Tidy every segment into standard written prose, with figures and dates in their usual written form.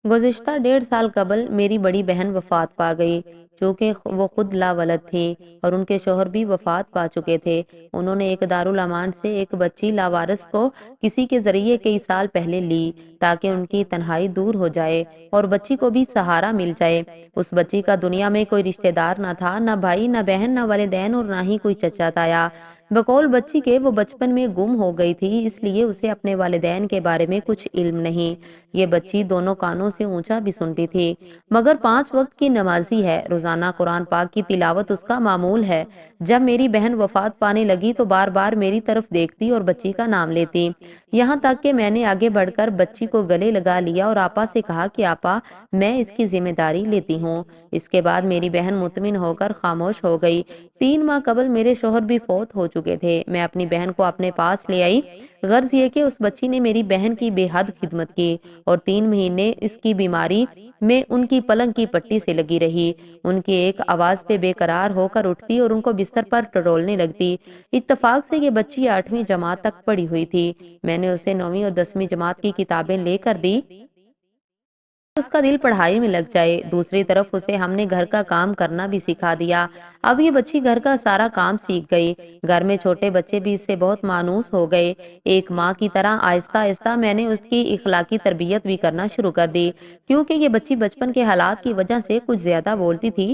گزشتہ 1.5 سال قبل میری بڑی بہن وفات پا گئی، چونکہ وہ خود لاولد تھیں اور ان کے شوہر بھی وفات پا چکے تھے۔ انہوں نے ایک دارالامان سے ایک بچی لاوارث کو کسی کے ذریعے کئی سال پہلے لی تاکہ ان کی تنہائی دور ہو جائے اور بچی کو بھی سہارا مل جائے۔ اس بچی کا دنیا میں کوئی رشتہ دار نہ تھا، نہ بھائی، نہ بہن، نہ والدین اور نہ ہی کوئی چچا تایا۔ بقول بچی کے وہ بچپن میں گم ہو گئی تھی، اس لیے اسے اپنے والدین کے بارے میں کچھ علم نہیں۔ یہ بچی دونوں کانوں سے اونچا بھی سنتی تھی، مگر 5 وقت کی نمازی ہے۔ روزانہ قرآن پاک کی تلاوت اس کا معمول ہے۔ جب میری بہن وفات پانے لگی تو بار بار میری طرف دیکھتی اور بچی کا نام لیتی، یہاں تک کہ میں نے آگے بڑھ کر بچی کو گلے لگا لیا اور آپا سے کہا کہ آپا، میں اس کی ذمہ داری لیتی ہوں۔ اس کے بعد میری بہن مطمئن ہو کر خاموش ہو گئی۔ 3 ماہ قبل میرے شوہر بھی فوت ہو چکے تھے۔ میں اپنی بہن کو اپنے پاس لے آئی۔ غرض یہ کہ اس بچی نے میری بہن کی بے حد خدمت کی اور 3 مہینے اس کی بیماری میں ان کی پلنگ کی پٹی سے لگی رہی۔ ان کی ایک آواز پہ بے قرار ہو کر اٹھتی اور ان کو بستر پر ٹٹولنے لگتی۔ اتفاق سے یہ بچی 8ویں جماعت تک پڑھی ہوئی تھی۔ میں نے اسے 9ویں اور 10ویں جماعت کی کتابیں لے کر دی، اس کا دل پڑھائی میں لگ جائے۔ دوسری طرف اسے ہم نے گھر کا کام کرنا بھی سکھا دیا۔ اب یہ بچی گھر کا سارا کام سیکھ گئی۔ گھر میں چھوٹے بچے بھی اس سے بہت مانوس ہو گئے۔ ایک ماں کی طرح آہستہ آہستہ میں نے اس کی اخلاقی تربیت بھی کرنا شروع کر دی، کیونکہ یہ بچی بچپن کے حالات کی وجہ سے کچھ زیادہ بولتی تھی۔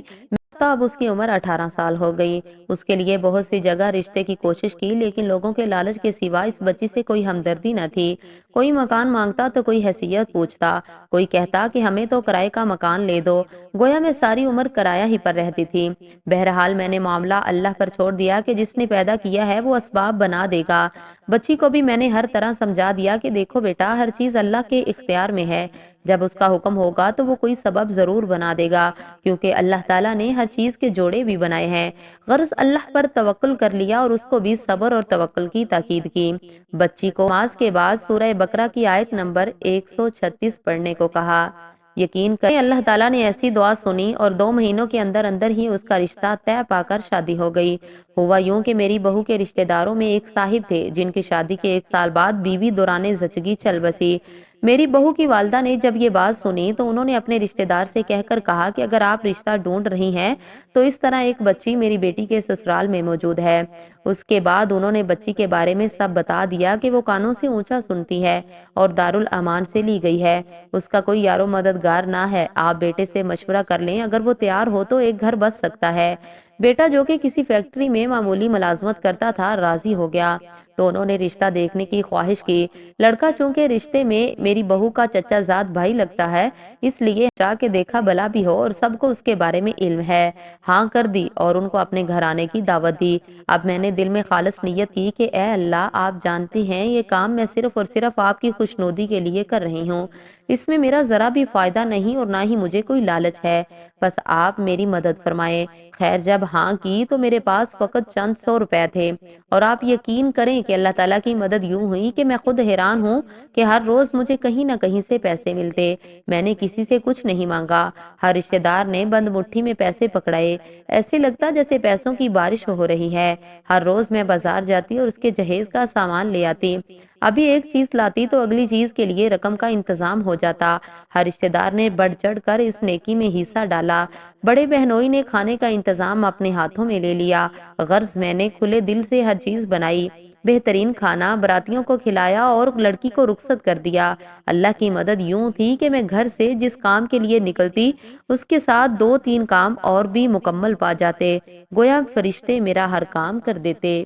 اب اس کی عمر 18 سال ہو گئی۔ اس کے لیے بہت سی جگہ رشتے کی کوشش کی، لیکن لوگوں کے لالچ کے سوا اس بچی سے کوئی ہمدردی نہ تھی۔ کوئی مکان مانگتا تو کوئی حیثیت پوچھتا، کوئی کہتا کہ ہمیں تو کرائے کا مکان لے دو، گویا میں ساری عمر کرایہ ہی پر رہتی تھی۔ بہرحال میں نے معاملہ اللہ پر چھوڑ دیا کہ جس نے پیدا کیا ہے وہ اسباب بنا دے گا۔ بچی کو بھی میں نے ہر طرح سمجھا دیا کہ دیکھو بیٹا، ہر چیز اللہ کے اختیار میں ہے، جب اس کا حکم ہوگا تو وہ کوئی سبب ضرور بنا دے گا، کیونکہ اللہ تعالیٰ نے ہر چیز کے جوڑے بھی بنائے ہیں۔ غرض اللہ پر توکل کر لیا اور اس کو بھی صبر اور توکل کی تاکید کی۔ بچی کو نماز کے بعد سورہ بقرہ کی آیت نمبر 136 پڑھنے کو کہا۔ یقین کریں اللہ تعالیٰ نے ایسی دعا سنی اور 2 مہینوں کے اندر اندر ہی اس کا رشتہ طے پا کر شادی ہو گئی۔ ہوا یوں کہ میری بہو کے رشتہ داروں میں ایک صاحب تھے جن کی شادی کے 1 سال بعد بیوی دوران زچگی چل بسی۔ میری بہو کی والدہ نے جب یہ بات سنی تو انہوں نے اپنے رشتہ دار سے کہہ کر کہا کہ اگر آپ رشتہ ڈھونڈ رہی ہیں تو اس طرح ایک بچی میری بیٹی کے سسرال میں موجود ہے۔ اس کے بعد انہوں نے بچی کے بارے میں سب بتا دیا کہ وہ کانوں سے اونچا سنتی ہے اور دارالامان سے لی گئی ہے، اس کا کوئی یار و مددگار نہ ہے۔ آپ بیٹے سے مشورہ کر لیں، اگر وہ تیار ہو تو ایک گھر بس سکتا ہے۔ بیٹا جو کہ کسی فیکٹری میں معمولی ملازمت کرتا تھا راضی ہو گیا، تو انہوں نے رشتہ دیکھنے کی خواہش کی۔ لڑکا چونکہ رشتے میں میری بہو کا چچا زاد بھائی لگتا ہے، اس لیے جا کے دیکھا بلا بھی ہو اور سب کو اس کے بارے میں علم ہے۔ ہاں کر دی اور ان کو اپنے گھر آنے کی دعوت دی۔ اب میں نے دل میں خالص نیت کی کہ اے اللہ، آپ جانتے ہیں یہ کام میں صرف اور صرف آپ کی خوشنودی کے لیے کر رہی ہوں، اس میں میرا ذرا بھی فائدہ نہیں اور نہ ہی مجھے کوئی لالچ ہے، بس آپ میری مدد فرمائیں۔ خیر جب ہاں کی تو میرے پاس فقط چند 100 روپے تھے، اور آپ یقین کریں کہ اللہ تعالیٰ کی مدد یوں ہوئی کہ میں خود حیران ہوں کہ ہر روز مجھے کہیں نہ کہیں سے پیسے ملتے۔ میں نے کسی سے کچھ نہیں مانگا، ہر رشتہ دار نے بند مٹھی میں پیسے پکڑائے، ایسے لگتا جیسے پیسوں کی بارش ہو رہی ہے۔ ہر روز میں بازار جاتی اور اس کے جہیز کا سامان لے آتی، ابھی ایک چیز لاتی تو اگلی چیز کے لیے رقم کا انتظام ہو جاتا۔ ہر رشتہ دار نے بڑھ چڑھ کر اس نیکی میں حصہ ڈالا۔ بڑے بہنوئی نے کھانے کا انتظام اپنے ہاتھوں میں لے لیا۔ غرض میں نے کھلے دل سے ہر چیز بنائی، بہترین کھانا براتیوں کو کھلایا اور لڑکی کو رخصت کر دیا۔ اللہ کی مدد یوں تھی کہ میں گھر سے جس کام کے لیے نکلتی اس کے ساتھ 2-3 کام اور بھی مکمل پا جاتے، گویا فرشتے میرا ہر کام کر دیتے۔